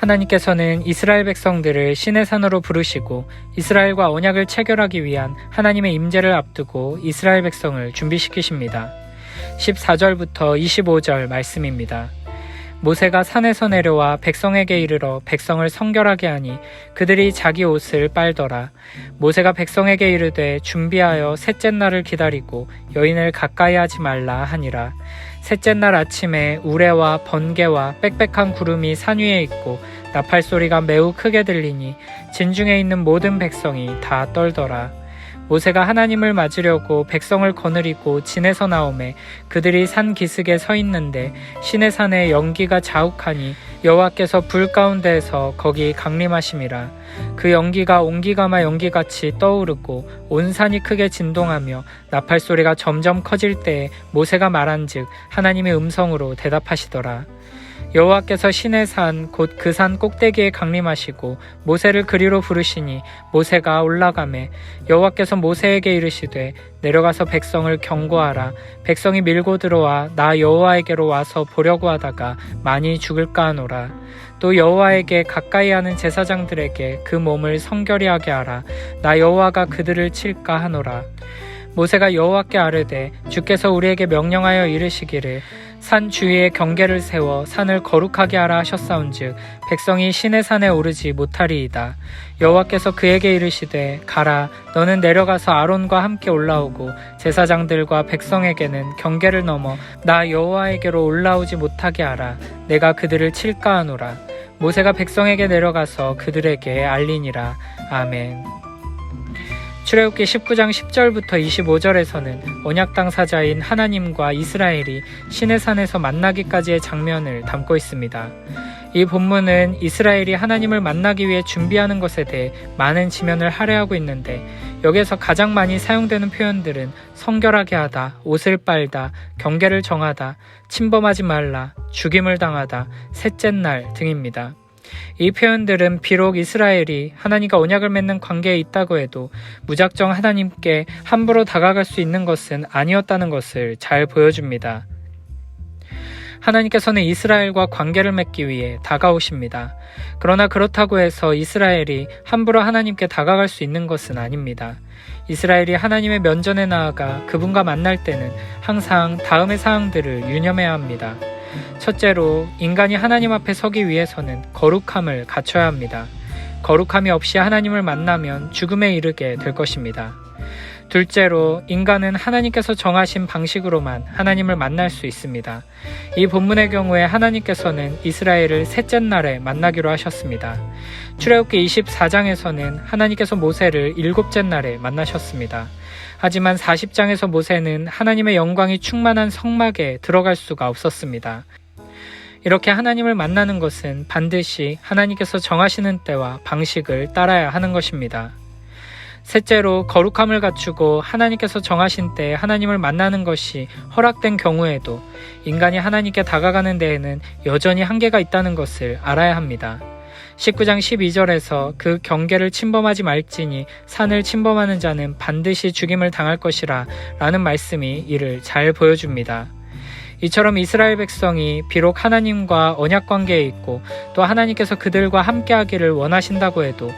하나님께서는 이스라엘 백성들을 시내산으로 부르시고 이스라엘과 언약을 체결하기 위한 하나님의 임재를 앞두고 이스라엘 백성을 준비시키십니다. 14절부터 25절 말씀입니다. 모세가 산에서 내려와 백성에게 이르러 백성을 성결하게 하니 그들이 자기 옷을 빨더라. 모세가 백성에게 이르되 준비하여 셋째 날을 기다리고 여인을 가까이 하지 말라 하니라. 셋째 날 아침에 우레와 번개와 빽빽한 구름이 산 위에 있고 나팔 소리가 매우 크게 들리니 진중에 있는 모든 백성이 다 떨더라. 모세가 하나님을 맞으려고 백성을 거느리고 진에서 나오매 그들이 산 기슭에 서 있는데 시내산에 연기가 자욱하니 여호와께서 불 가운데에서 거기 강림하심이라. 그 연기가 온기가마 연기같이 떠오르고 온 산이 크게 진동하며 나팔 소리가 점점 커질 때에 모세가 말한즉 하나님의 음성으로 대답하시더라. 여호와께서 시내산 곧 그 산 꼭대기에 강림하시고 모세를 그리로 부르시니 모세가 올라가매 여호와께서 모세에게 이르시되 내려가서 백성을 경고하라. 백성이 밀고 들어와 나 여호와에게로 와서 보려고 하다가 많이 죽을까 하노라. 또 여호와에게 가까이 하는 제사장들에게 그 몸을 성결히 하게 하라. 나 여호와가 그들을 칠까 하노라. 모세가 여호와께 아뢰되 주께서 우리에게 명령하여 이르시기를 산 주위에 경계를 세워 산을 거룩하게 하라 하셨사온즉 백성이 시내산에 오르지 못하리이다. 여호와께서 그에게 이르시되 가라. 너는 내려가서 아론과 함께 올라오고 제사장들과 백성에게는 경계를 넘어 나 여호와에게로 올라오지 못하게 하라. 내가 그들을 칠까 하노라. 모세가 백성에게 내려가서 그들에게 알리니라. 아멘. 출애굽기 19장 10절부터 25절에서는 언약 당사자인 하나님과 이스라엘이 시내산에서 만나기까지의 장면을 담고 있습니다. 이 본문은 이스라엘이 하나님을 만나기 위해 준비하는 것에 대해 많은 지면을 할애하고 있는데 여기에서 가장 많이 사용되는 표현들은 성결하게 하다, 옷을 빨다, 경계를 정하다, 침범하지 말라, 죽임을 당하다, 셋째 날 등입니다. 이 표현들은 비록 이스라엘이 하나님과 언약을 맺는 관계에 있다고 해도 무작정 하나님께 함부로 다가갈 수 있는 것은 아니었다는 것을 잘 보여줍니다. 하나님께서는 이스라엘과 관계를 맺기 위해 다가오십니다. 그러나 그렇다고 해서 이스라엘이 함부로 하나님께 다가갈 수 있는 것은 아닙니다. 이스라엘이 하나님의 면전에 나아가 그분과 만날 때는 항상 다음의 사항들을 유념해야 합니다. 첫째로 인간이 하나님 앞에 서기 위해서는 거룩함을 갖춰야 합니다. 거룩함이 없이 하나님을 만나면 죽음에 이르게 될 것입니다. 둘째로 인간은 하나님께서 정하신 방식으로만 하나님을 만날 수 있습니다. 이 본문의 경우에 하나님께서는 이스라엘을 셋째 날에 만나기로 하셨습니다. 출애굽기 24장에서는 하나님께서 모세를 일곱째 날에 만나셨습니다. 하지만 40장에서 모세는 하나님의 영광이 충만한 성막에 들어갈 수가 없었습니다. 이렇게 하나님을 만나는 것은 반드시 하나님께서 정하시는 때와 방식을 따라야 하는 것입니다. 셋째로 거룩함을 갖추고 하나님께서 정하신 때에 하나님을 만나는 것이 허락된 경우에도 인간이 하나님께 다가가는 데에는 여전히 한계가 있다는 것을 알아야 합니다. 19장 12절에서 그 경계를 침범하지 말지니 산을 침범하는 자는 반드시 죽임을 당할 것이라 라는 말씀이 이를 잘 보여줍니다. 이처럼 이스라엘 백성이 비록 하나님과 언약 관계에 있고 또 하나님께서 그들과 함께하기를 원하신다고 해도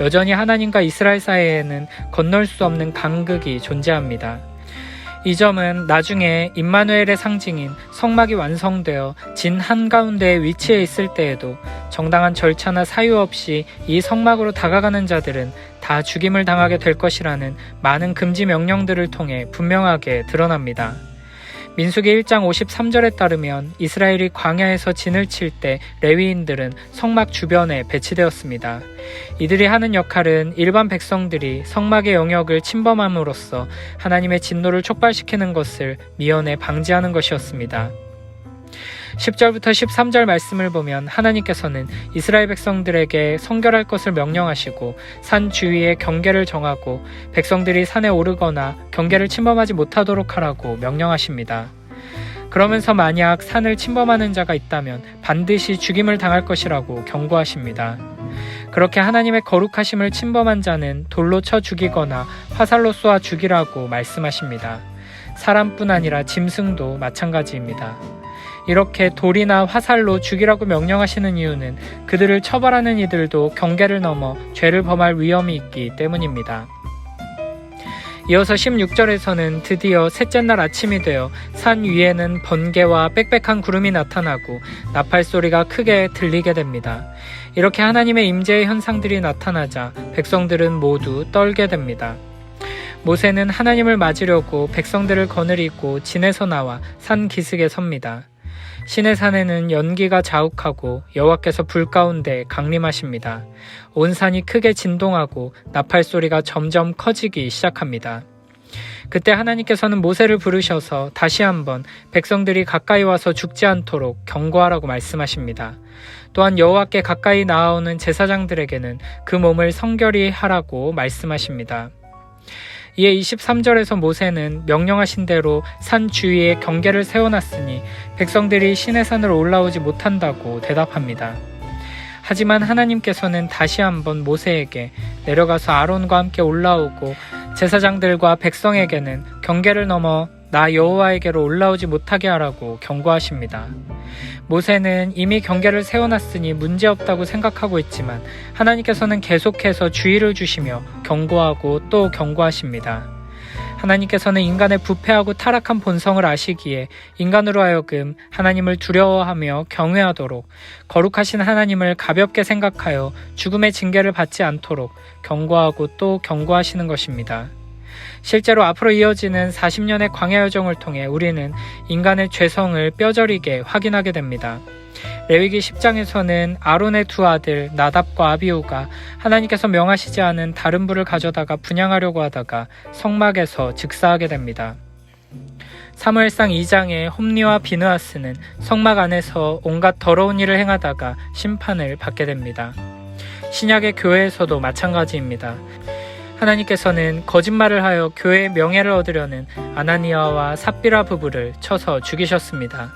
여전히 하나님과 이스라엘 사이에는 건널 수 없는 간극이 존재합니다. 이 점은 나중에 임마누엘의 상징인 성막이 완성되어 진 한가운데에 위치해 있을 때에도 정당한 절차나 사유 없이 이 성막으로 다가가는 자들은 다 죽임을 당하게 될 것이라는 많은 금지 명령들을 통해 분명하게 드러납니다. 민수기 1장 53절에 따르면 이스라엘이 광야에서 진을 칠 때 레위인들은 성막 주변에 배치되었습니다. 이들이 하는 역할은 일반 백성들이 성막의 영역을 침범함으로써 하나님의 진노를 촉발시키는 것을 미연에 방지하는 것이었습니다. 10절부터 13절 말씀을 보면 하나님께서는 이스라엘 백성들에게 성결할 것을 명령하시고 산 주위에 경계를 정하고 백성들이 산에 오르거나 경계를 침범하지 못하도록 하라고 명령하십니다. 그러면서 만약 산을 침범하는 자가 있다면 반드시 죽임을 당할 것이라고 경고하십니다. 그렇게 하나님의 거룩하심을 침범한 자는 돌로 쳐 죽이거나 화살로 쏘아 죽이라고 말씀하십니다. 사람뿐 아니라 짐승도 마찬가지입니다. 이렇게 돌이나 화살로 죽이라고 명령하시는 이유는 그들을 처벌하는 이들도 경계를 넘어 죄를 범할 위험이 있기 때문입니다. 이어서 16절에서는 드디어 셋째 날 아침이 되어 산 위에는 번개와 빽빽한 구름이 나타나고 나팔 소리가 크게 들리게 됩니다. 이렇게 하나님의 임재의 현상들이 나타나자 백성들은 모두 떨게 됩니다. 모세는 하나님을 맞으려고 백성들을 거느리고 진에서 나와 산 기슭에 섭니다. 시내산에는 연기가 자욱하고 여호와께서 불 가운데 강림하십니다. 온 산이 크게 진동하고 나팔 소리가 점점 커지기 시작합니다. 그때 하나님께서는 모세를 부르셔서 다시 한번 백성들이 가까이 와서 죽지 않도록 경고하라고 말씀하십니다. 또한 여호와께 가까이 나아오는 제사장들에게는 그 몸을 성결히 하라고 말씀하십니다. 이에 23절에서 모세는 명령하신 대로 산 주위에 경계를 세워놨으니 백성들이 시내산으로 올라오지 못한다고 대답합니다. 하지만 하나님께서는 다시 한번 모세에게 내려가서 아론과 함께 올라오고 제사장들과 백성에게는 경계를 넘어 나 여호와에게로 올라오지 못하게 하라고 경고하십니다. 모세는 이미 경계를 세워놨으니 문제없다고 생각하고 있지만 하나님께서는 계속해서 주의를 주시며 경고하고 또 경고하십니다. 하나님께서는 인간의 부패하고 타락한 본성을 아시기에 인간으로 하여금 하나님을 두려워하며 경외하도록 거룩하신 하나님을 가볍게 생각하여 죽음의 징계를 받지 않도록 경고하고 또 경고하시는 것입니다. 실제로 앞으로 이어지는 40년의 광야 여정을 통해 우리는 인간의 죄성을 뼈저리게 확인하게 됩니다. 레위기 10장에서는 아론의 두 아들 나답과 아비후가 하나님께서 명하시지 않은 다른 불을 가져다가 분향하려고 하다가 성막에서 즉사하게 됩니다. 사무엘상 2장의 홈리와 비느하스는 성막 안에서 온갖 더러운 일을 행하다가 심판을 받게 됩니다. 신약의 교회에서도 마찬가지입니다. 하나님께서는 거짓말을 하여 교회의 명예를 얻으려는 아나니아와 삽비라 부부를 쳐서 죽이셨습니다.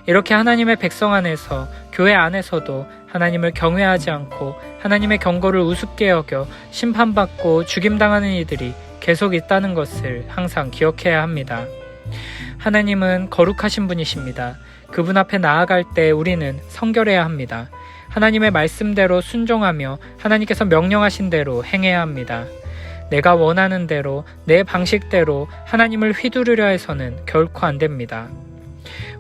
이렇게 하나님의 백성 안에서 교회 안에서도 하나님을 경외하지 않고 하나님의 경고를 우습게 여겨 심판받고 죽임당하는 이들이 계속 있다는 것을 항상 기억해야 합니다. 하나님은 거룩하신 분이십니다. 그분 앞에 나아갈 때 우리는 성결해야 합니다. 하나님의 말씀대로 순종하며 하나님께서 명령하신 대로 행해야 합니다. 내가 원하는 대로 내 방식대로 하나님을 휘두르려 해서는 결코 안 됩니다.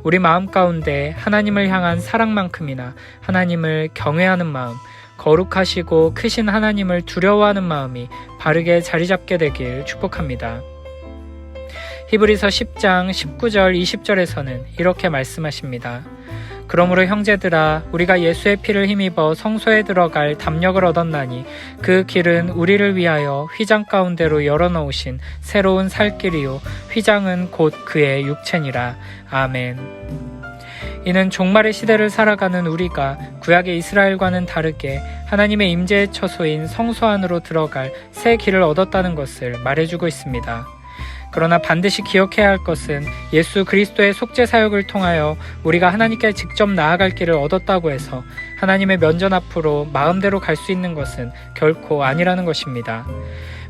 우리 마음 가운데 하나님을 향한 사랑만큼이나 하나님을 경외하는 마음, 거룩하시고 크신 하나님을 두려워하는 마음이 바르게 자리 잡게 되길 축복합니다. 히브리서 10장 19절 20절에서는 이렇게 말씀하십니다. 그러므로 형제들아 우리가 예수의 피를 힘입어 성소에 들어갈 담력을 얻었나니 그 길은 우리를 위하여 휘장 가운데로 열어놓으신 새로운 살 길이요 휘장은 곧 그의 육체니라. 아멘. 이는 종말의 시대를 살아가는 우리가 구약의 이스라엘과는 다르게 하나님의 임재의 처소인 성소 안으로 들어갈 새 길을 얻었다는 것을 말해주고 있습니다. 그러나 반드시 기억해야 할 것은 예수 그리스도의 속죄 사역을 통하여 우리가 하나님께 직접 나아갈 길을 얻었다고 해서 하나님의 면전 앞으로 마음대로 갈 수 있는 것은 결코 아니라는 것입니다.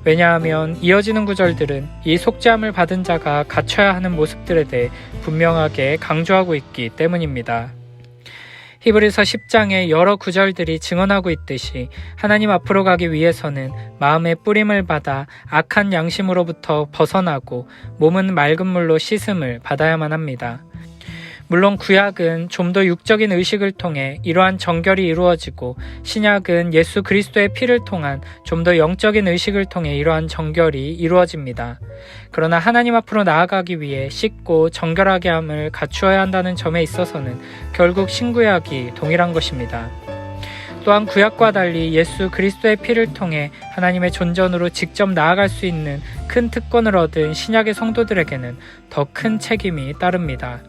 왜냐하면 이어지는 구절들은 이 속죄함을 받은 자가 갖춰야 하는 모습들에 대해 분명하게 강조하고 있기 때문입니다. 히브리서 10장의 여러 구절들이 증언하고 있듯이 하나님 앞으로 가기 위해서는 마음의 뿌림을 받아 악한 양심으로부터 벗어나고 몸은 맑은 물로 씻음을 받아야만 합니다. 물론 구약은 좀 더 육적인 의식을 통해 이러한 정결이 이루어지고 신약은 예수 그리스도의 피를 통한 좀 더 영적인 의식을 통해 이러한 정결이 이루어집니다. 그러나 하나님 앞으로 나아가기 위해 씻고 정결하게 함을 갖추어야 한다는 점에 있어서는 결국 신구약이 동일한 것입니다. 또한 구약과 달리 예수 그리스도의 피를 통해 하나님의 존전으로 직접 나아갈 수 있는 큰 특권을 얻은 신약의 성도들에게는 더 큰 책임이 따릅니다.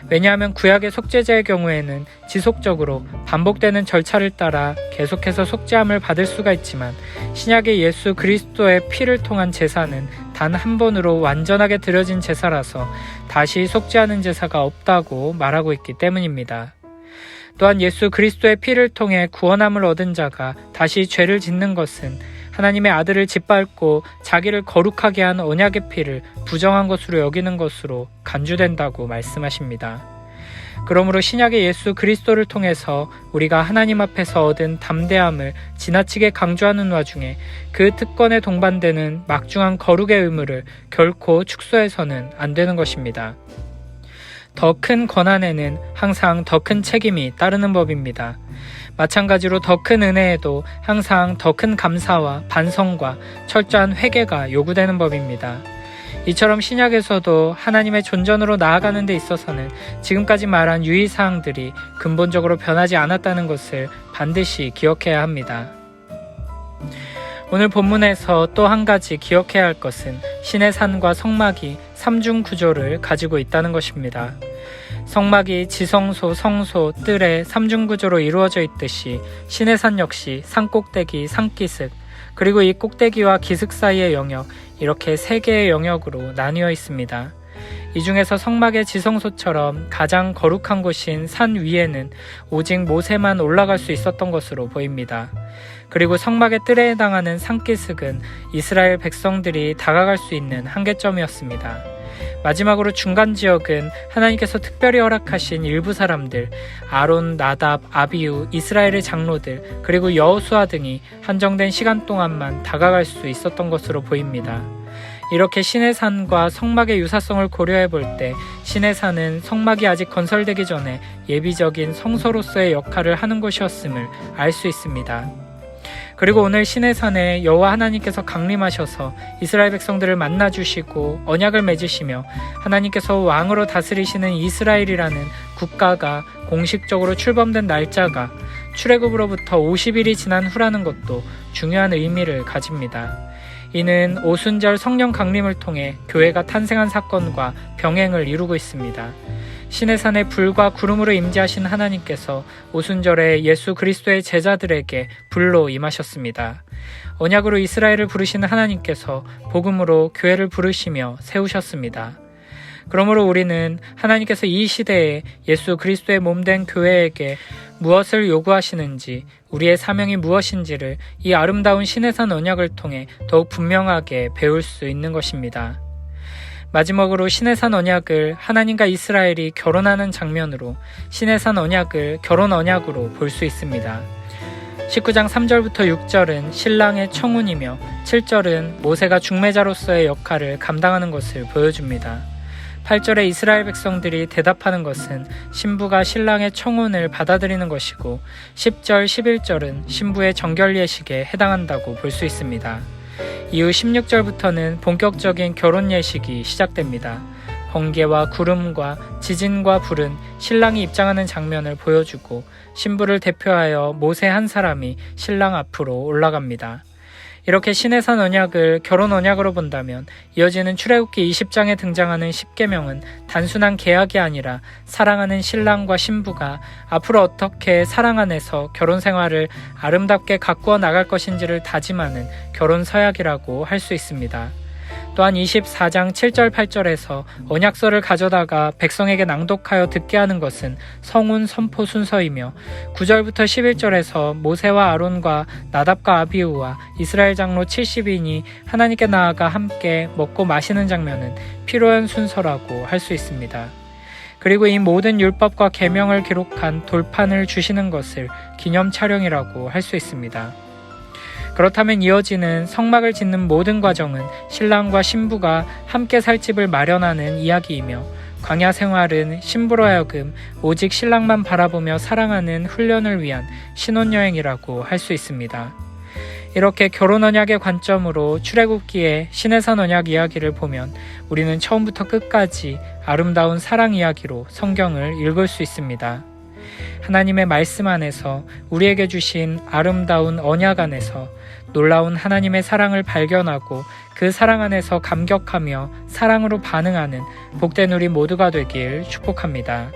왜냐하면 구약의 속죄제의 경우에는 지속적으로 반복되는 절차를 따라 계속해서 속죄함을 받을 수가 있지만 신약의 예수 그리스도의 피를 통한 제사는 단 한 번으로 완전하게 드려진 제사라서 다시 속죄하는 제사가 없다고 말하고 있기 때문입니다. 또한 예수 그리스도의 피를 통해 구원함을 얻은 자가 다시 죄를 짓는 것은 하나님의 아들을 짓밟고 자기를 거룩하게 한 언약의 피를 부정한 것으로 여기는 것으로 간주된다고 말씀하십니다. 그러므로 신약의 예수 그리스도를 통해서 우리가 하나님 앞에서 얻은 담대함을 지나치게 강조하는 와중에 그 특권에 동반되는 막중한 거룩의 의무를 결코 축소해서는 안 되는 것입니다. 더 큰 권한에는 항상 더 큰 책임이 따르는 법입니다. 마찬가지로 더 큰 은혜에도 항상 더 큰 감사와 반성과 철저한 회개가 요구되는 법입니다. 이처럼 신약에서도 하나님의 존전으로 나아가는 데 있어서는 지금까지 말한 유의사항들이 근본적으로 변하지 않았다는 것을 반드시 기억해야 합니다. 오늘 본문에서 또 한 가지 기억해야 할 것은 신의 산과 성막이 삼중 구조를 가지고 있다는 것입니다. 성막이 지성소, 성소, 뜰의 삼중 구조로 이루어져 있듯이 신의 산 역시 산꼭대기, 산기슭, 그리고 이 꼭대기와 기슭 사이의 영역, 이렇게 세 개의 영역으로 나뉘어 있습니다. 이 중에서 성막의 지성소처럼 가장 거룩한 곳인 산 위에는 오직 모세만 올라갈 수 있었던 것으로 보입니다. 그리고 성막의 뜰에 해당하는 산기슭은 이스라엘 백성들이 다가갈 수 있는 한계점이었습니다. 마지막으로 중간 지역은 하나님께서 특별히 허락하신 일부 사람들, 아론, 나답, 아비후, 이스라엘의 장로들, 그리고 여호수아 등이 한정된 시간 동안만 다가갈 수 있었던 것으로 보입니다. 이렇게 신의 산과 성막의 유사성을 고려해 볼 때 신의 산은 성막이 아직 건설되기 전에 예비적인 성소로서의 역할을 하는 곳이었음을 알 수 있습니다. 그리고 오늘 신의 산에 여호와 하나님께서 강림하셔서 이스라엘 백성들을 만나주시고 언약을 맺으시며 하나님께서 왕으로 다스리시는 이스라엘이라는 국가가 공식적으로 출범된 날짜가 출애굽으로부터 50일이 지난 후라는 것도 중요한 의미를 가집니다. 이는 오순절 성령 강림을 통해 교회가 탄생한 사건과 병행을 이루고 있습니다. 신의 산에 불과 구름으로 임재하신 하나님께서 오순절에 예수 그리스도의 제자들에게 불로 임하셨습니다. 언약으로 이스라엘을 부르시는 하나님께서 복음으로 교회를 부르시며 세우셨습니다. 그러므로 우리는 하나님께서 이 시대에 예수 그리스도의 몸된 교회에게 무엇을 요구하시는지, 우리의 사명이 무엇인지를 이 아름다운 신의 산 언약을 통해 더욱 분명하게 배울 수 있는 것입니다. 마지막으로 신의 산 언약을 하나님과 이스라엘이 결혼하는 장면으로 신의 산 언약을 결혼 언약으로 볼 수 있습니다. 19장 3절부터 6절은 신랑의 청혼이며 7절은 모세가 중매자로서의 역할을 감당하는 것을 보여줍니다. 8절에 이스라엘 백성들이 대답하는 것은 신부가 신랑의 청혼을 받아들이는 것이고 10절, 11절은 신부의 정결 예식에 해당한다고 볼 수 있습니다. 이후 16절부터는 본격적인 결혼 예식이 시작됩니다. 번개와 구름과 지진과 불은 신랑이 입장하는 장면을 보여주고 신부를 대표하여 모세 한 사람이 신랑 앞으로 올라갑니다. 이렇게 신의 산 언약을 결혼 언약으로 본다면 이어지는 출애굽기 20장에 등장하는 십계명은 단순한 계약이 아니라 사랑하는 신랑과 신부가 앞으로 어떻게 사랑 안에서 결혼 생활을 아름답게 가꾸어 나갈 것인지를 다짐하는 결혼 서약이라고 할 수 있습니다. 또한 24장 7절 8절에서 언약서를 가져다가 백성에게 낭독하여 듣게 하는 것은 성운 선포 순서이며 9절부터 11절에서 모세와 아론과 나답과 아비후와 이스라엘 장로 70인이 하나님께 나아가 함께 먹고 마시는 장면은 필요한 순서라고 할 수 있습니다. 그리고 이 모든 율법과 계명을 기록한 돌판을 주시는 것을 기념 촬영이라고 할 수 있습니다. 그렇다면 이어지는 성막을 짓는 모든 과정은 신랑과 신부가 함께 살 집을 마련하는 이야기이며 광야 생활은 신부로 하여금 오직 신랑만 바라보며 사랑하는 훈련을 위한 신혼여행이라고 할 수 있습니다. 이렇게 결혼 언약의 관점으로 출애굽기의 신의 산 언약 이야기를 보면 우리는 처음부터 끝까지 아름다운 사랑 이야기로 성경을 읽을 수 있습니다. 하나님의 말씀 안에서 우리에게 주신 아름다운 언약 안에서 놀라운 하나님의 사랑을 발견하고 그 사랑 안에서 감격하며 사랑으로 반응하는 복된 우리 모두가 되길 축복합니다.